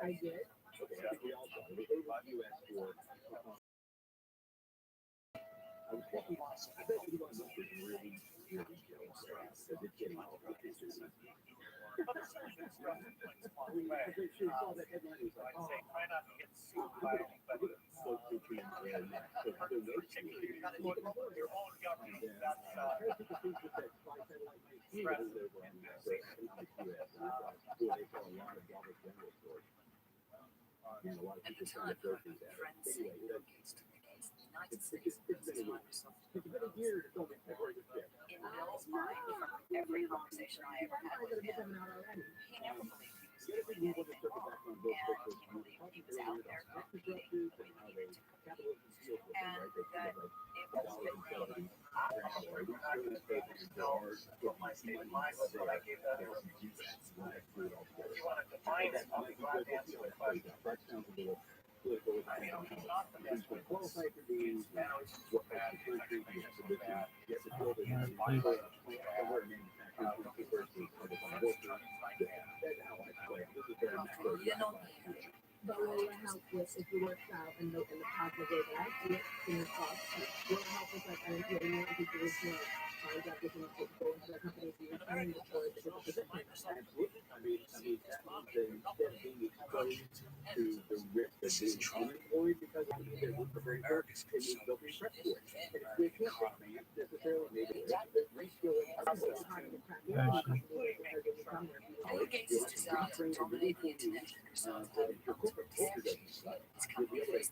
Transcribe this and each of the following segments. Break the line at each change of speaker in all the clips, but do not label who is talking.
I did.
At the time, friends United States versus Microsoft. In Bill's mind, from every conversation I ever had with him, he never believed he was doing anything wrong, and he believed he was out there competing what he needed to compete, and that it was big.
But will it help with if you work out and the positive way that I see it in your thoughts? Will it help with like unemployment if you was not that doesn't go into the companies you're trying to for a different position?
Absolutely. I mean, that means they're being exposed to the risk of being unemployed because of the very work, it means they'll be prepped for it. And they can't necessarily make it reskilling.
Bill Gates' desire to dominate the internet and resolve having multiple it's commonplace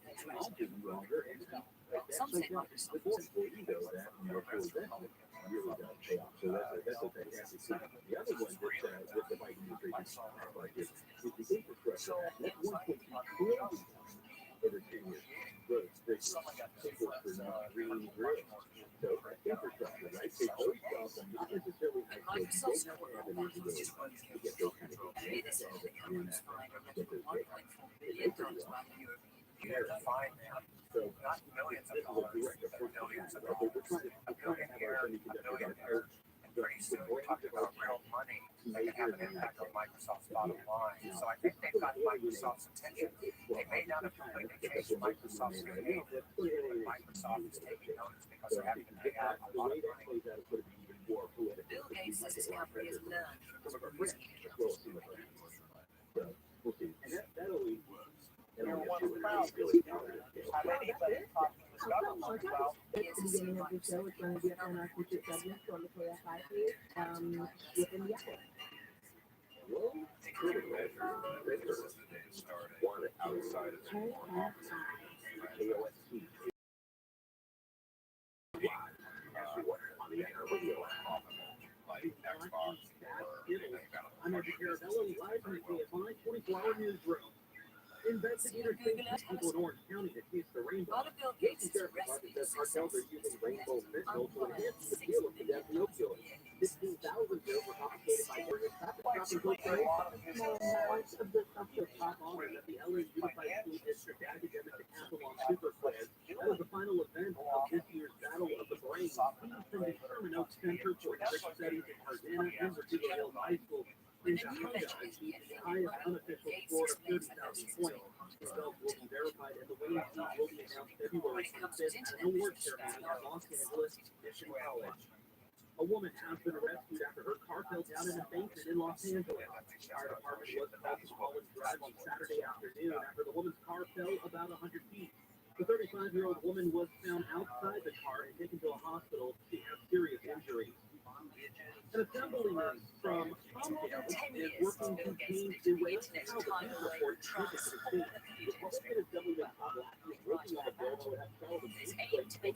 that some say Microsoft is
really does pay off. So that's a fantastic thing. The other one with the Biden administration like is the infrastructure. That's $1.2 trillion over 10 years. The simple for green grids. So infrastructure, right? Take those jobs and not necessarily
Microsoft's network to get those kind of things. This is the company's find $1.4 billion value year to find them.
So not millions of dollars, but billions of dollars. A billion here, a billion there. And pretty soon we're talking about real money that can have an impact on Microsoft's bottom line. So I think they've got Microsoft's attention. They may not have completely changed Microsoft's name, but Microsoft is taking notice because they're having to pay out a lot of money.
Bill Gates says his company has learned from some risky jobs.
We'll see. And that always
How come? At the beginning of the show, it's going to be on our future segment on the Toya 5 page within the hour.
outside of
I'm Rabbi live from the KFI 24-hour newsroom. Investigators think people in Orange County that chased the rainbow.
One of Bill Gates'
Department says
recipes
cartels are using rainbow fentanyl to enhance the appeal of the death and opioid. 15,000 bills were confiscated by Oregon traffic stop and go trade. Small amounts of the stuff to top honor that the LA Unified School District academic decathlon super quiz. That was the final event of this year's Battle of the Brains. Teams from the Sherman Oaks Center for Enriched Studies in Tarzana and Virginia Hills High School in Chicago achieved the highest unofficial score of 30,000 points. The results will be verified and the winning team will be announced February 25th at an award ceremony at Los Angeles Mission College. A woman has been rescued after her car fell down in a basement in Los Angeles. The fire department was called to Collins Drive on Saturday afternoon after the woman's car fell about 100 feet. The 35-year-old woman was found outside the car and taken to a hospital. She had serious injuries. An assemblyman from Tompkins is working to change the way how the news reports tickets to the state. Republican Assemblyman Tom Lackey is working on a bill that would have solved the records of the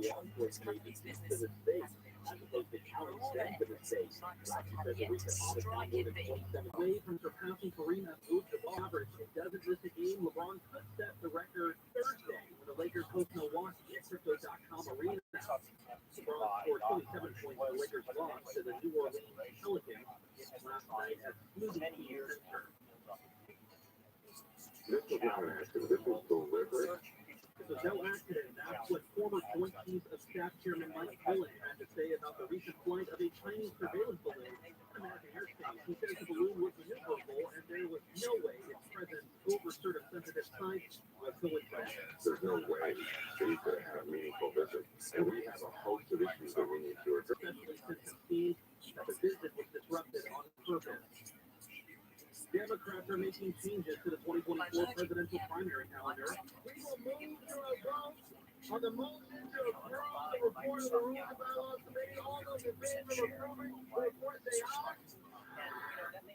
law enforcement agencies to the state, as opposed to counties sent to the state. Lackey says the recent audit found more than 27 away from surpassing Kareem Abdul-Jabbar average. It doesn't miss a game. LeBron could set the record Thursday when the Lakers host Milwaukee at Crypto.com Arena. LeBron scored 27 points in the Lakers' loss to the New Orleans Pelicans last night at Smoothie Center. This was no accident. That's what former so you could have meaningful visits. And we have a host of issues that we need to address. Especially since the business was disrupted on purpose. Democrats are making changes to the 2024 presidential primary calendar. We will move to a vote on the motion to approve the report of the Rules and Bylaws Committee. All those in favor of approving the report, say aye.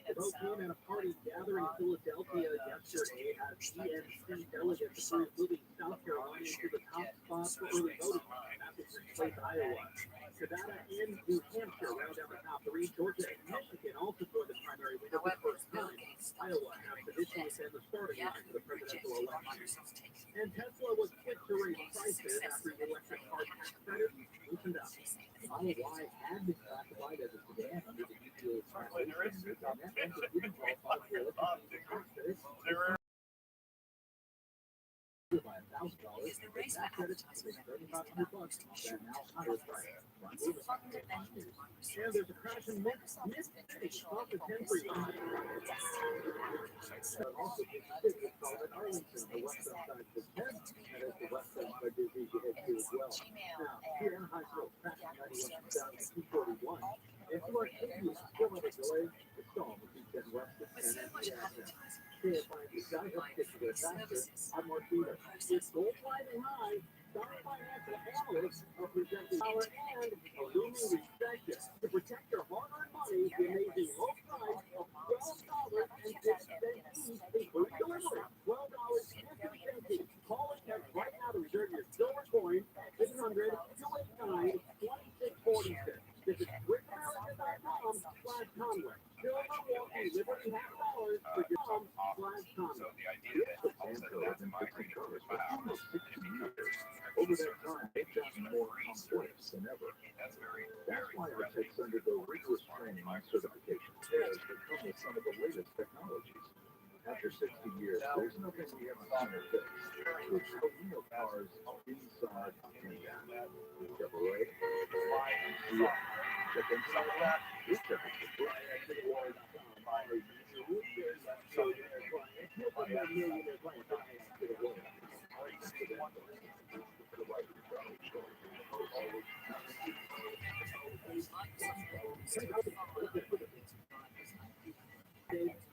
The vote came at a party gathering in Philadelphia yesterday as GNC delegates approved moving South Carolina into the top spot for early voting after replaced Iowa. Nevada and New Hampshire round out the top three. Georgia and Michigan also joined the primary winner for the first time. Iowa has traditionally been the starting line for the presidential election. And Tesla was quick to raise prices after the electric car tax credit loosened up. Model Y had been classified as a sedan under the EPA's translation, and that meant it didn't qualify for electric tax credits. By $1,000, that credit is $3,500 at now higher price. And there's a crash in Mississippi off the 10 also, it's called in Arlington, the west side of the 10, and it's the west side of Disney you head to as well. Now, here in high school, crashing 91 down to 241. If you are taking a still on a delay, it's all the weekend west of 10 and the accent. KFI, you guys have to get to their faster. I'm Martina. It's gold flying high. Some financial analysts are projecting power and a looming recession. To protect your hard-earned money, the amazing low price of $12.50 including delivery. $12.50. Call and text right now to reserve your silver coin. 800-289-2646. Visit QuickAmerica.com/Conway. Silver won't be Liberty $50 for your home/Conway. Over that time, they've gotten more complex than ever. That's why our techs undergo rigorous training and certification tests that come with some of the latest technologies. After 60 years, there's nothing we haven't seen or fixed. It's the real cars inside and out. Chevrolet, yeah. Check inside that. We check it. So you'll put that millionaire plan to the world.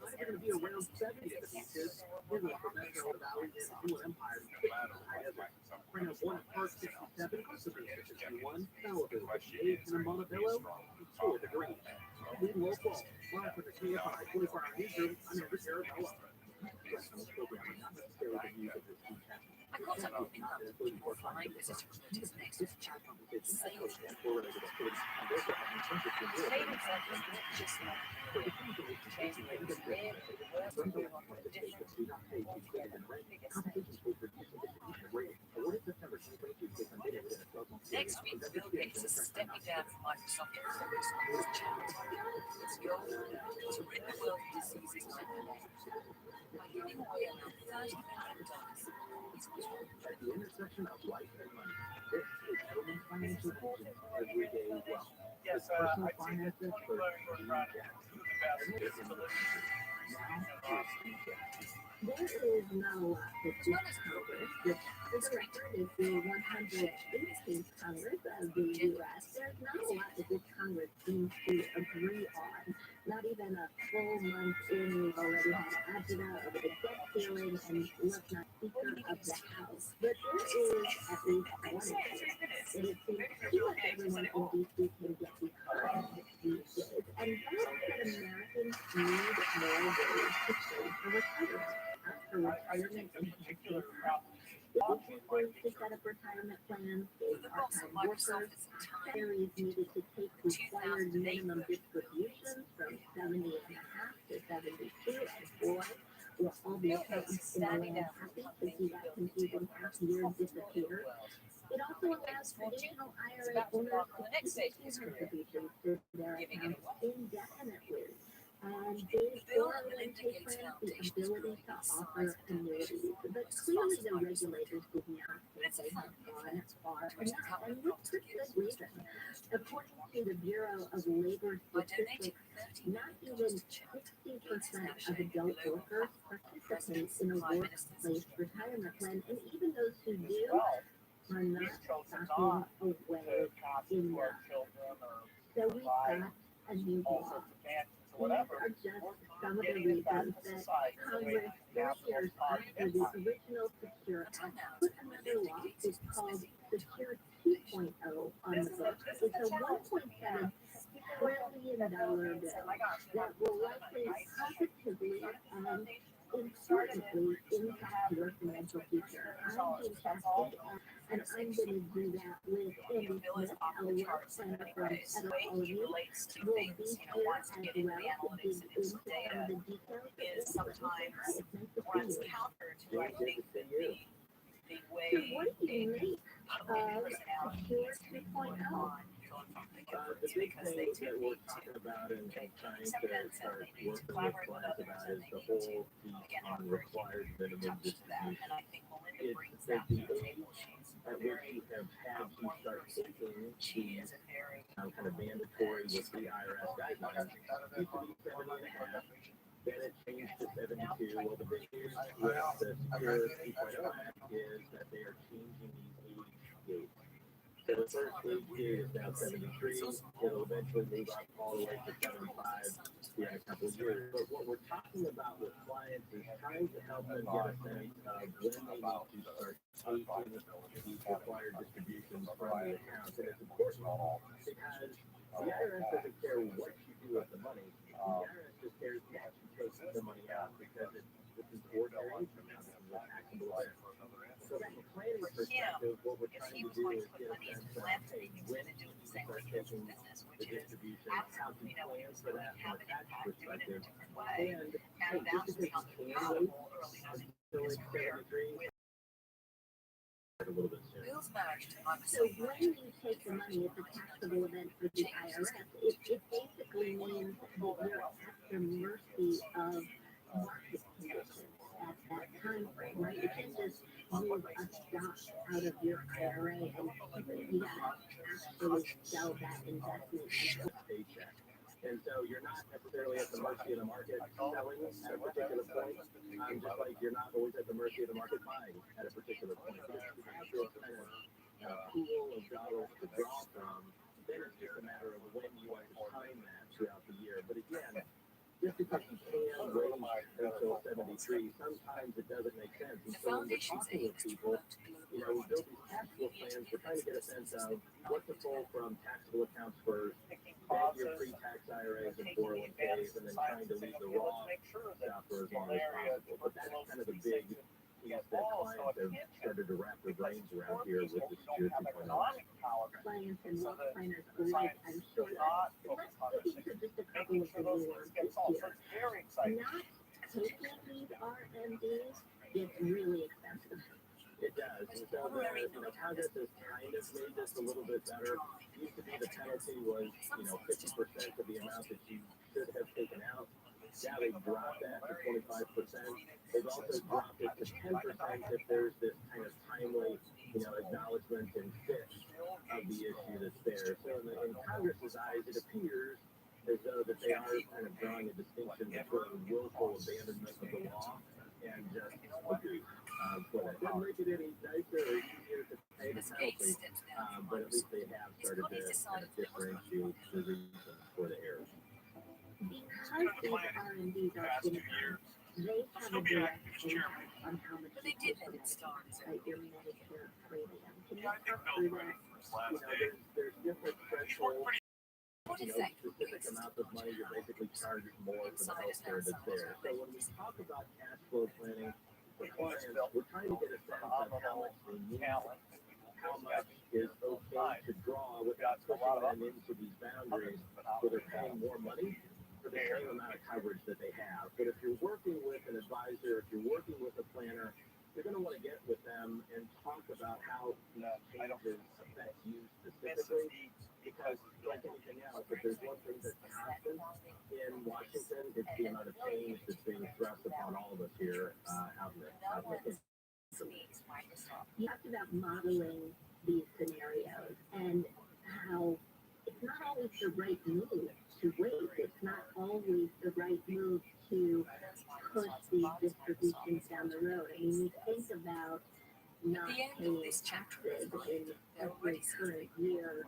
I'm going to be around 70 beaches in the Metro Valley and Inland Empire. Right now, one at Park 67, Pacific 61, Malibu, 8 in Montebello, 2 at the Green. Lead local, live for the KFI 24-hour newsroom. I'm Eric Arabella.
I caught up with picoftheday visitors notice next to chat sales. Next week, Bill Gates is stepping down from Microsoft to focus on his charity. His goal is to rid the world of diseases like cancer by giving away around $30 million.
At the intersection of life and money, this is building financial vision every day well. Yes, personal finances for
There is not a lot to do Congress. The alternative to 118th Congress of the U.S., there's not a lot that this Congress seems to agree on. Not even a full month in, we've already had agita of the debt ceiling and let's not Speaker of the House. But there is at least one issue that it seems pretty much everyone in D.C. can get behind these days. And that is that Americans need more ways to save for retirement. After retirement enhancement Act, it was to set up retirement plans, gave part-time workers, salaries needed to take required minimum distributions from 70.5 to 72, and boy, will all the accountants in the land happy to see that confusing half-year disappear. It also allows traditional IRA owners to keep contributions to their accounts indefinitely. And gave 401k plans the ability to offer annuities. But clearly the regulators did not think they had gone far enough, and with good reason. According to the Bureau of Labor Statistics, not even 60% of adult workers participate in a workplace retirement plan, and even those who do are not
we've chosen
stocking
not
away
to pass it
in
to our
that.
children or
So we've
provide
got a new
all
law.
sorts of mansions
These
or whatever.
are just
We're
some of the
getting it back
reasons
to
that
society so they
Congress,
can have
3
the
years
most positive
after the
impact.
original Secure Act, put another law. It's called Secure 2.0 on the books. It's a $1.7 trillion bill that will likely positively and importantly impact your financial future. I'm being tested, and I'm going to do that with Andy Smith, our work planner from Editology. We'll be here as well to dig into some of the details.
Is sometimes
It's nice to see
runs
you.
counter to I think that the
So
way
what do you make
public
of
personality
Secure
is
2.0?
on
The big thing that we're talking about and trying to start working with clients about is the whole piece on required minimum distribution.
and I think Melinda
It's
brings
that
that
the
to the
age
table. She's
at which you have had to start taking
she
the
is a very
kind of mandatory with the IRS guidelines used to be 70.5. Then it changed to 72. Well, the big news with the Secure 2.0 Act is that they are changing these age gates. So the first age gate is now 73. It'll eventually move up all the way to 75 in a couple of years. But what we're talking about with clients is trying to help them get a sense of when they need to start taking these required distributions from the accounts. And it's important because the IRS doesn't care what you do with the money. The IRS just cares that you take the money out because this is ordinary income now. This is a taxable event. So from a planning perspective, what we're
it
trying to
seems
do
like
is
to put
get a
money
sense
into
of,
philanthropy
hey,
means
when
to
do
do
you
the same
start
way you do
taking
business,
the
which is
distribution, how to
absolutely know
plan
it's
for
going
that
to
from
have
a
an
tax
impact, do it in a
perspective.
different way.
And
And
hey,
that's
just because
how
you
he
can
got
wait
early on in
until
his
it's
career.
73, a little bit sooner.
Bill's managed to fund
So when you take the money, it's a taxable event for the IRS. It basically means that you're at the mercy of market conditions at that time frame, right? You can't just move a stock out of your IRA and keep it. You gotta actually sell that investment.
Paycheck. And so you're not necessarily at the mercy of the market selling at a particular point, just like you're not always at the mercy of the market buying at a particular point. But if you have this kind of pool of dollars to draw from, then it's just a matter of when you want to time that throughout the year. But again, just because you can wait until 73, sometimes it doesn't make sense. And so when we're talking with people, we build these cash flow plans. We're trying to get a sense of what to pull from taxable accounts first, then your pre-tax IRAs and 401ks, and then trying to leave the raw stuff for as long as possible. But that's kind of the big piece that clients have started to wrap their brains around here with the Secure 2.0.
Clients and wealth planners alike, I'm sure. Let's get into just a couple of the nuances here. Not taking these RMDs gets really expensive.
It does. And so Congress has kind of made this a little bit better. Used to be the penalty was 50% of the amount that you should have taken out. Now they've dropped that to 25%. They've also dropped it to 10% if there's this kind of timely acknowledgement and fix of the issue that's there. So in Congress's eyes, it appears as though that they are kind of drawing a distinction between willful abandonment of the law and just abuse. But it doesn't make it any nicer or easier to pay the penalty, but at least they have started to kind of differentiate the reason for the error.
Because these RMDs are income, they have a direct impact on how much you pay for Medicare, right? Your Medicare premium. Can you talk through that?
There's different thresholds. Specific amounts of money you're basically charging more for the healthcare that's there. So when we talk about cash flow planning for clients, we're trying to get a sense of how much they need, how much is okay to draw without pushing them into these boundaries where they're paying more money for the same amount of coverage that they have. But if you're working with an advisor, if you're working with a planner, you're going to want to get with them and talk about how changes affect you specifically. Because like anything else, if there's one thing that's constant in Washington, it's the amount of change that's being thrust upon all of us here out in the country.
You talked about modeling these scenarios and how it's not always the right move to wait. It's not always the right move to push these distributions down the road. I mean, you think about not paying taxes in every current year,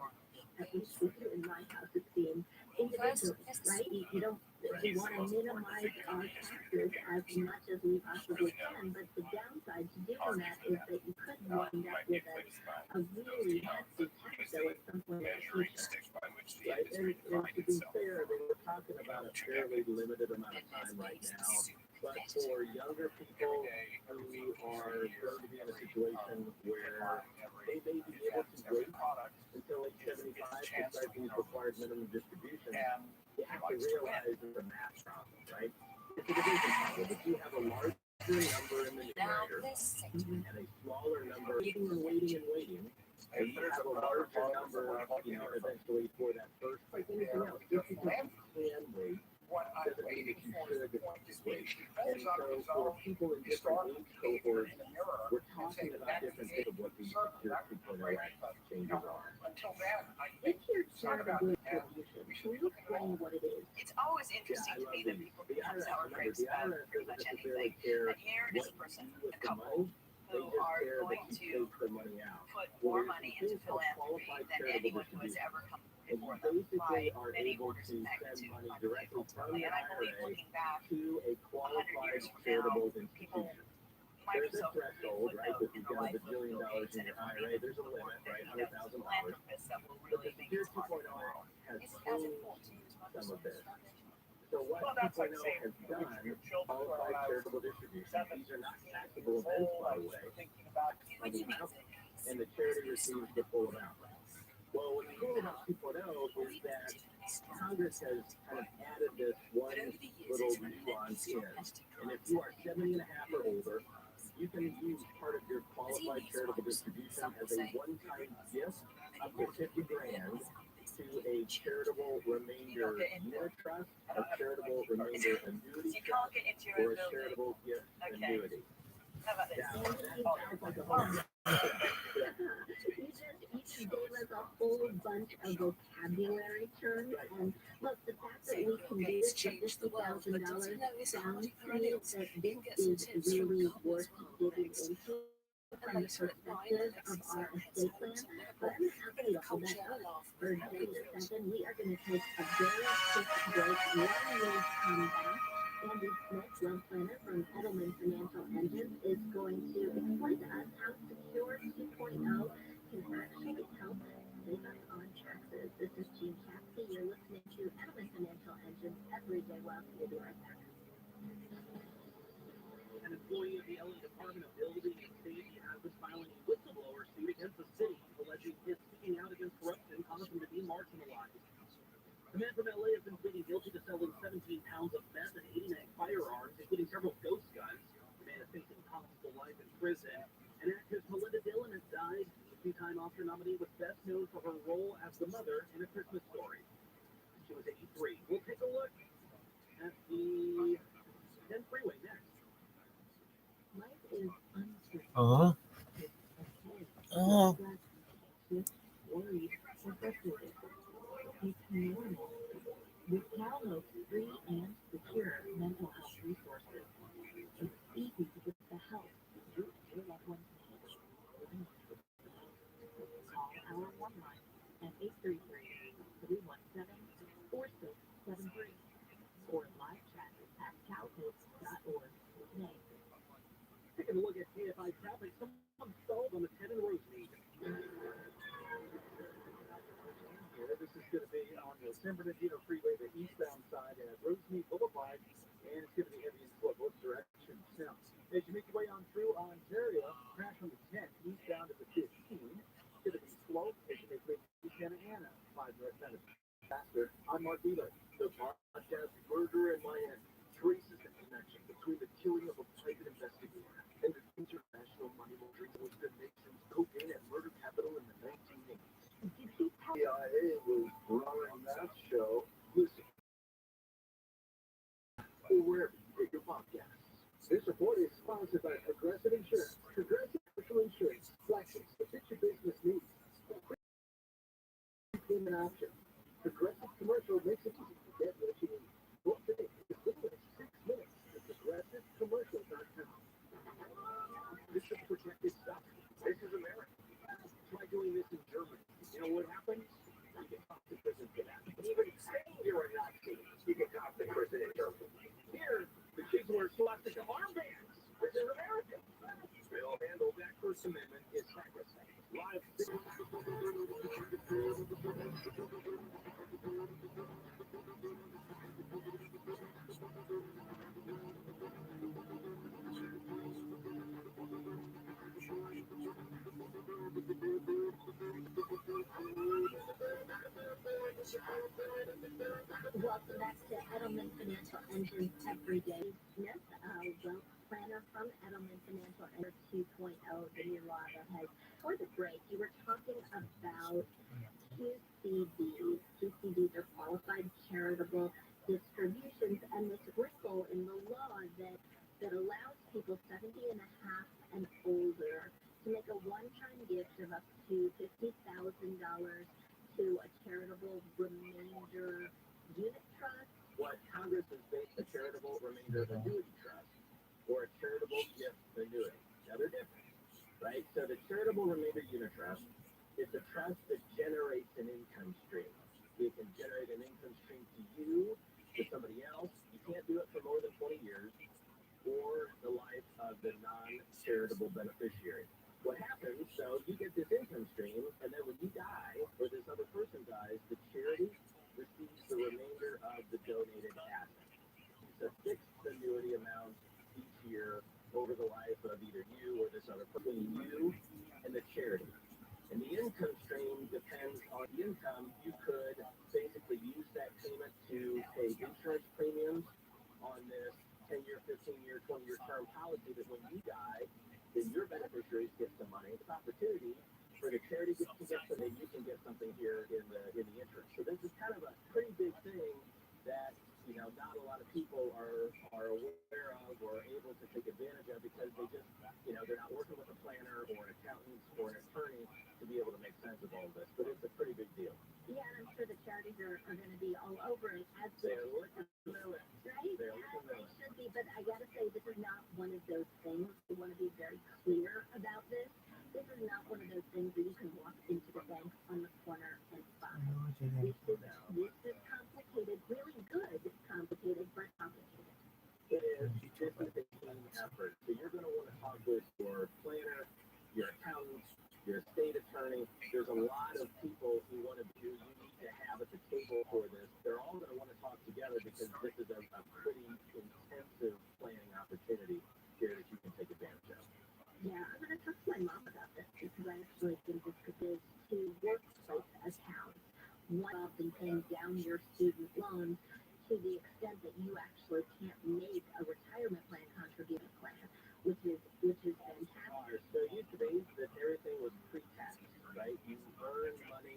at least in my house, it seems, individually, right? You don't, we want to minimize our taxes as much as we possibly can, but the downside to doing that is that you could wind up with a really hefty tax bill at some point in the future.
Right, and to be fair, we're talking about a fairly limited amount of time right now. But for younger people who are going to be in a situation where they may be able to wait until age 75 to start these required minimum distributions, you have to realize it's a math problem, right? It's a division problem. If you have a larger number in the numerator and a smaller number waiting and waiting, and you have a larger number, eventually for that first, like anything else, if you can wait, doesn't mean that you should wait. And so for people in different age cohorts, we're talking about different things of what these Secure 2.0 changes are.
If you're charitable distribution, can you explain what it is?
It's always interesting to me that people become sour grapes about pretty much anything. And here is a person, a couple, who are going to put more money into philanthropy than anyone who has ever come before them by many orders of magnitude, unbelievably. And I believe looking back
To a
100
qualified
years from now,
charitable
people
institution.
might be
There's a
so
threshold, right? If you've got a
life
bajillion dollars in
and
your
if we're
IRA, there's a limit, right? $100,000.
philanthropists that will
But
really
the
think
Secure
it's smart
2.0
for the world.
has
It's as
changed
important to use
some of this. So what
Well, that's like
2.0
saying
has done, qualified charitable distribution, these are not taxable
I
events, by the way,
was thinking about
on the amount, and the charity receives the full amount. Well, what's cool about 2.0 is that Congress has kind of added this one little nuance in, and if you are 70 and a half or older, you can use part of your qualified charitable distribution as a one-time gift up to 50 grand to a charitable remainder unit trust, a charitable remainder annuity trust, or a charitable gift annuity.
How about this?
Now, that sounds like a whole
You just gave us a whole bunch of vocabulary terms, and look, the fact that we can do this for $50,000 sounds to me that this is really worth digging into from the perspective of our estate plan. But I'm happy to hold that up for just a second. We are going to take a very quick break. When we come back, Andy Smith, wealth planner from Edelman Financial Engines, is going to explain to us how Secure 2.0 can actually help save us on taxes. This is Jean Cassidy. You're listening to Edelman Financial Engines Everyday Wealth. We'll be right back.
An employee of the LA Department of Building and Safety has been filing a whistleblower suit against the city, alleging his speaking out against corruption caused him to be marginalized. The man from LA has been pleading guilty to selling 17 pounds of meth and 89 firearms, including several ghost guns. The man is facing possible life in prison. And actress Melinda Dillon has died. The two-time Oscar nominee was best known for her role as the mother in A Christmas Story. She was 83. We'll take a look at the 10 freeway next.
Life is uncertain.
Uh-huh.
It's okay.
Uh-huh.
Anxious, worried, or frustrated. It's normal. With Calno's free and secure mental health resources, it's easy to get the help you or your loved ones need. Call our one line at 833-317-4673 or live chat at calhope.org today.
Taking a look at KFI traffic, someone stalled on the 10 and Rosemead. Here, this is going to be on the San Bernardino Freeway, the eastbound side at Rosemead Boulevard, and it's going to be heavy in slow both directions. Now, as you make your way on through Ontario, crash on the 10 eastbound at the 15. It's going to be slow as you make your way to Santa Ana, 5 north minutes. Faster, I'm Mark Wheeler. The podcast Murder in Miami traces the connection between the killing of a private investigator and the international money laundering was the nation's cocaine and murder capital in the 1980s. CIA was running that show. Listen, or wherever you get your podcasts. This report is sponsored by Progressive Insurance. Progressive Commercial Insurance flexes to fit your business needs. Payment options. Progressive Commercial makes it easy to get what you need. Book today as little as 6 minutes at progressivecommercial.com. This is protected stuff. This is America. know what happens? You get tossed to prison for that. But even saying you're a Nazi, you get tossed to prison in Turkey. Here, the kids wear swastika armbands. This is America. We all handle that First Amendment is sacrosanct. Live.
Welcome back to Edelman Financial Engine Everyday. Smith, wealth planner from Edelman Financial Engine 2.0, the new law that has. For the break, you were talking about QCDs. QCDs are qualified charitable distributions, and this wrinkle in the law that allows people 70 and a half and older to make a one-time gift of up to $50,000 to a charitable remainder unit trust.
What Congress has based a charitable remainder annuity trust or a charitable gift annuity. Now they're different, right? So the charitable remainder unit trust is a trust that generates an income stream. It can generate an income stream to you, to somebody else. You can't do it for more than 20 years or the life of the non-charitable beneficiary. What happens, so you get this income stream, and then when you die or this other person dies, the charity receives the remainder of the donated asset. It's a fixed annuity amount each year over the life of either you or this other person, you and the charity. And the income stream depends on the income. You could basically use that payment to pay insurance premiums on this 10-year, 15-year, 20-year term policy that when you die, then your beneficiaries get some money. It's an opportunity for the charity to get something, you can get something here in the interim. So this is kind of a pretty big thing that, you know, not a lot of people are aware of or able to take advantage of because they just, you know, they're not working with a planner or an accountant or an attorney to be able to make sense of all of this. But it's a pretty big deal.
Yeah, and I'm sure the charities are going to be all over it as
they're looking to know it.
Right?
They're
yeah,
looking to know
it should be, but I gotta say, this is not one of those things. We want to be very clear about this. This is not one of those things that you can walk into the bank on the corner and buy. This is complicated, really good, complicated, but complicated.
It is. This is a team effort. So you're going to want to talk with your planner, your accountant, your estate attorney. There's a lot of people who want to do, you need to have at the table for this. They're all going to want to talk together because this is a pretty intensive planning opportunity here that you can take advantage of.
Yeah, I'm going to talk to my mom about this because I actually think this could be to workplace accounts. One of them paying down your student loans to the extent that you actually can't make a retirement plan contribution plan, which is fantastic.
So it used to be that everything was pre-tax, right? You earn money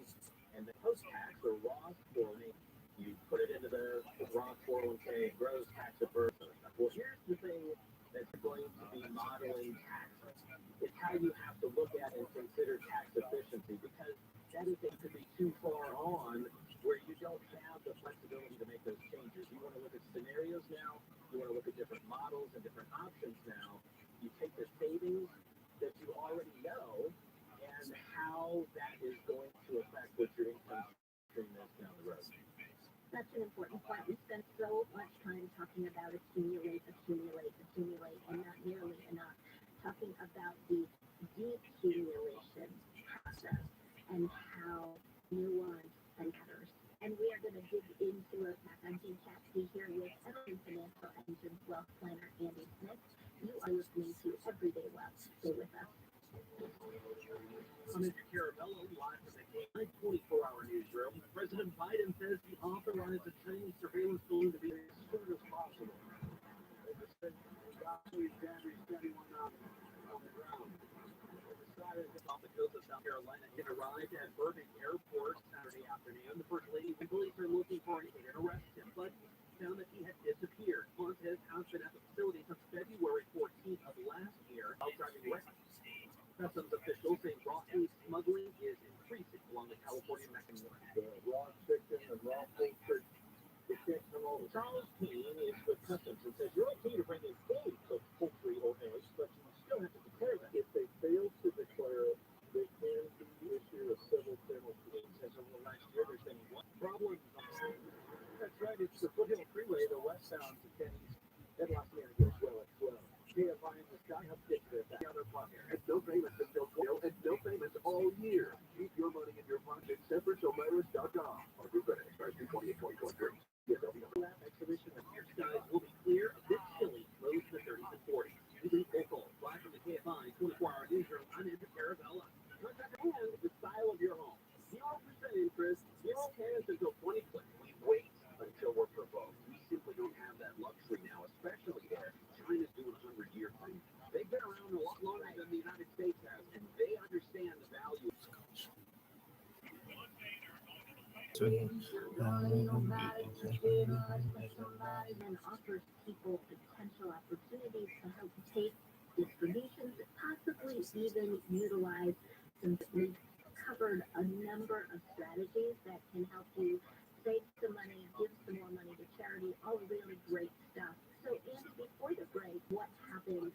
and then post-tax or Roth 401k, you put it into the Roth 401k, grows tax deferred. Well, here's the thing that's going to be modeling taxes. It's how you have to look at and consider tax efficiency because that is going to be too far on where you don't have the flexibility to make those changes. You want to look at scenarios now. You want to look at different models and different options now. You take the savings that you already know and how that is going to affect what your income stream is down the road.
Such an important point. We spend so much time talking about accumulate, and not nearly enough talking about the decumulation process and how nuanced and matters. And we are going to dig into a fact-checking Cassidy here with Edelman Financial Engine Wealth Planner Andy Smith. You are listening to Everyday Wealth. Stay with us.
I'm Mr. Caramello, live from the 24-hour newsroom. President Biden says he authorized the Chinese surveillance balloon to be as soon as possible. Off the coast of South Carolina, it arrived at Burbank Airport Saturday afternoon. The First Lady and police are looking for him and arrest him, but found that he had disappeared. Montez has been at the facility since February 14th of last year. Customs officials say raw food smuggling is increasing along the California Mexican line. The raw chicken and raw poultry. Charles Keane is with Customs and says you're okay to bring in food, so poultry or eggs, but you still have to declare them. If they fail to declare it, they can be issued a civil penalty. The Foothill Freeway, the westbound to 10 East, and Los Angeles well at 12. KFI in the sky helps get you there. Other partner.
And no payments until 12 and no payments all year. Keep your money in your pocket. Separatesomairis.com. Our group credit expires 2/28/2023. Yes, I'll be on
Lab exhibition of your skies will be clear a bit chilly, lows in the 30s and 40s. Using local, flash from the KFI 24-hour newsroom. I'm Andrew Carabella. Contract and the style of your home. 0% interest, 0 payments until 2020.
We wait until we're provoked. We simply don't have that luxury now, especially as China's doing a 100-year thing. They've been around a lot longer than the United States has, and they understand the value.
And offers people potential opportunities to help take distributions, possibly even utilize some. We've covered a number of strategies that can help you save some money, give some more money to charity, all really great stuff. So, Andy, before the break, what happened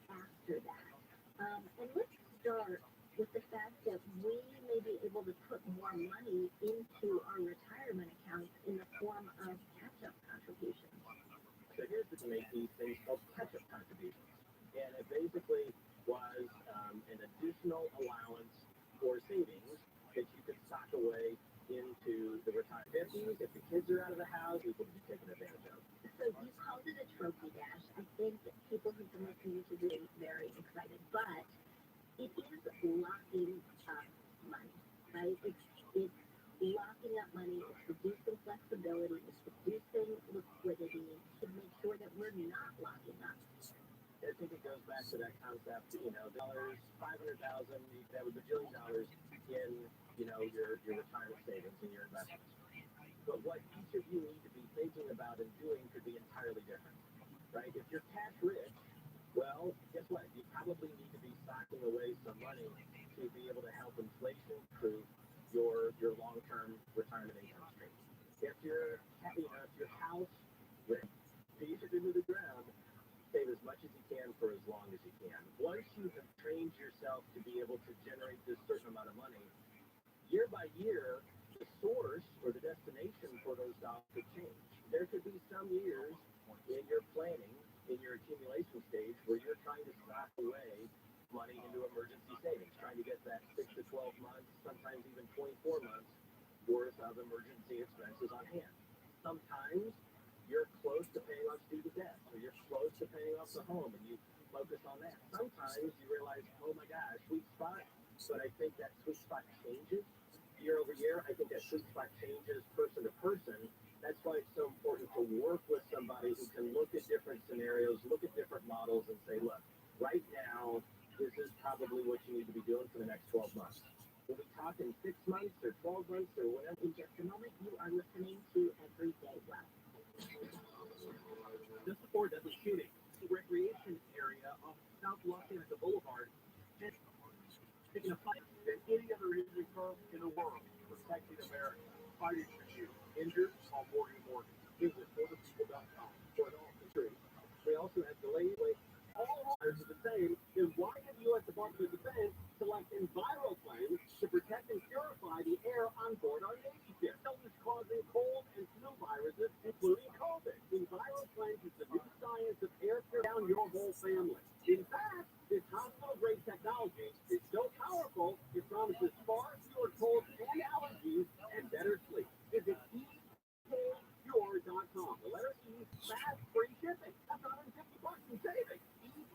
after that? And let's start with the fact that we may be able to put more money into our retirement accounts in the form of catch-up contributions.
So here's the make these things called catch-up contributions. And it basically was an additional allowance for savings that you could stock away into the retirement 50s. If the kids are out of the house, people would be taken advantage of.
So you called it a trophy dash. I think that people who've been listening to this are very excited, but it is locking up money, right? It's locking up money, it's reducing flexibility, it's reducing liquidity to make sure that we're not locking up.
I think it goes back to that concept, dollars, 500,000, you could have $1 billion in, your retirement savings and your investments. But what each of you need to be thinking about and doing could be entirely different, right? If you're cash rich, well, guess what? You probably need to be stocking away some money to be able to help inflation-proof your long-term retirement income stream. If your house rich, piece it into the ground, save as much as you can for as long as you can. Once you have trained yourself to be able to generate this certain amount of money, year by year, the source or the destination for those dollars could change. There could be some years in your planning, in your accumulation stage, where you're trying to stock away money into emergency savings, trying to get that 6 to 12 months, sometimes even 24 months worth of emergency expenses on hand. Sometimes you're close to paying off student debt, or you're close to paying off the home, and you focus on that. Sometimes you realize, oh my gosh, sweet spot, but I think that sweet spot changes year over year. I think that sweet spot changes person to person. That's why it's so important to work with somebody who can look at different scenarios, look at different models, and say, look, right now, this is probably what you need to be doing for the next 12 months. We'll be talking 6 months or 12 months or whatever.
In just a moment, you are listening to Everyday Wealth.
Just before deadly shooting, the recreation area off South Los Angeles Boulevard is taking a fight than any other injury firm in the world, protecting America, fighting for you. Injured on Morgan Morgan. Visit photooftheday.com for an all security. We also have delayed. All others are the same. Then why did the U.S. Department of Defense select EnviroClaim to protect and purify the air on board our Navy ships? Illness causing cold and flu viruses, including COVID. EnviroClaim is the new science of air purifying your whole family. In fact, this hospital-grade technology is so powerful, it promises far fewer colds and allergies and better sleep. Visit epure.com. The letter E, fast, free shipping. That's $150 in savings.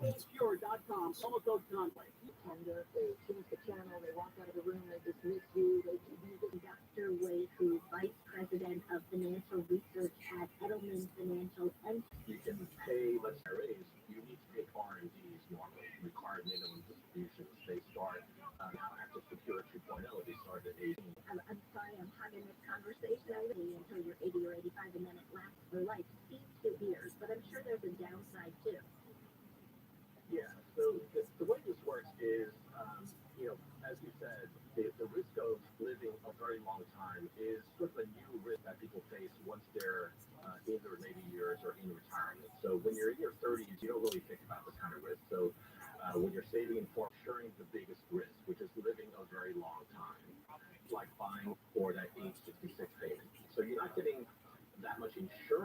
epure.com. Promo code Conway.
Tender, they change the channel, they walk out of the room, they dismiss you, they give you the Dr. Wade, who's Vice President of Financial Research at Edelman Financial. And
You can pay, let's say, you need to pay R&Ds normally, required minimum distributions. They start now after Secure 2.0, they start at 18.
I'm sorry, I'm having this conversation until you're 80 or 85, and then it lasts for life. Speak to ears, but I'm sure there's a downside too.
Yeah, so the way this works is, as you said, the risk of living a very long time is sort of a new risk that people face once they're in their later years or in retirement. So when you're in your 30s, you don't really think about this kind of risk. So when you're saving and for insuring the biggest risk, which is living a very long time, like buying for that age 66 payment. So you're not getting that much insurance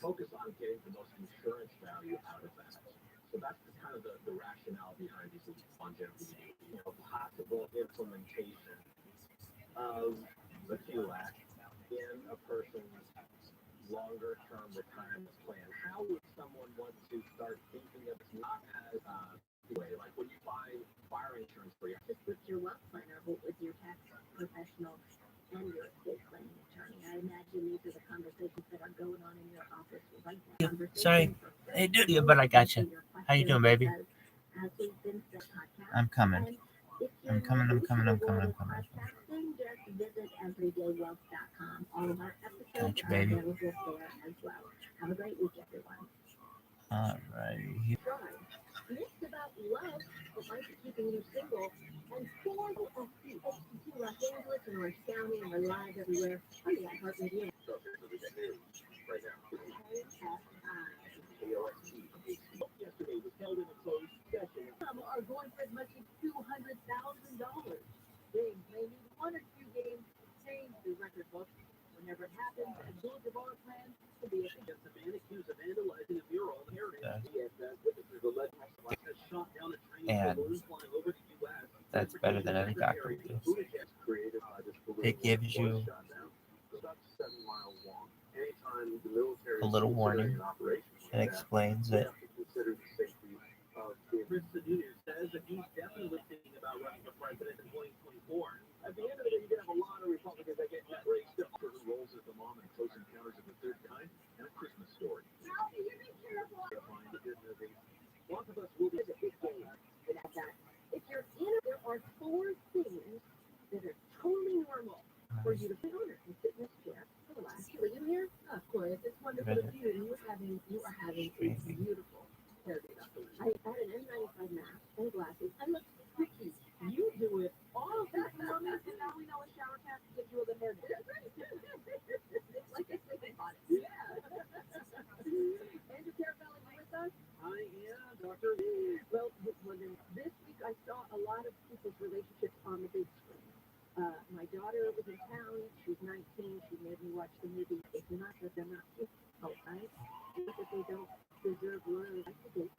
focus on getting the most insurance value out of that. So that's kind of the rationale behind these longevity, possible implementation of the QLAC in a person's longer-term retirement plan. How would someone want to start thinking of it not as way, like when you buy fire insurance for your
just with your wealth planner, but with your tax professional and your estate planning attorney. I imagine these are the conversations that are going on in your office right now.
Sorry. Hey, dude, but I got you. How you doing, baby? I'm coming. I'm coming.
Just visit everydaywealth.com. All of our episodes
Gotcha,
are
baby.
available there as well. Have a great week, everyone.
All right.
Myths about love that might be keeping you single, and four of the HTT Los Angeles and Orange County, and we're live everywhere on the iHeartRadio.
right now. Yesterday was held in a closed session.
Some are going for as much as $200,000. Games may need one or two games to change the record book. Whenever it happens, a Georgia bar plan to be against a man accused of vandalizing a mural in the area. Witnesses alleged has shot down a train balloon flying over the U.S.
That's better than any doctor would do. It gives you a little warning and explains it.
News says that he's definitely thinking about running for president in 2024. At the end of the day, you're going to have a lot of Republicans that get in that race. Who roles as the mom in Close Encounters of the Third Kind and A Christmas Story. Lots of us will be a big game.
If you're in, there are four things that are totally normal for you to put on it and sit in this chair for the last year. Are you here? Of course. It's wonderful to you. You are having a beautiful hairdo. I had an N95 mask and glasses. I look pretty. You do it all that morning, and now we know a shower cap to get you a good hairdo. It's like a sleeping body. Yeah. Andrew Carabelli, you with us?
I am, Doctor.
Well, this week I saw a lot of people's relationships on the big screen. My daughter was in town. She's 19. She made me watch the movie. It's not that they're not cute, right? Not that they don't deserve love. I think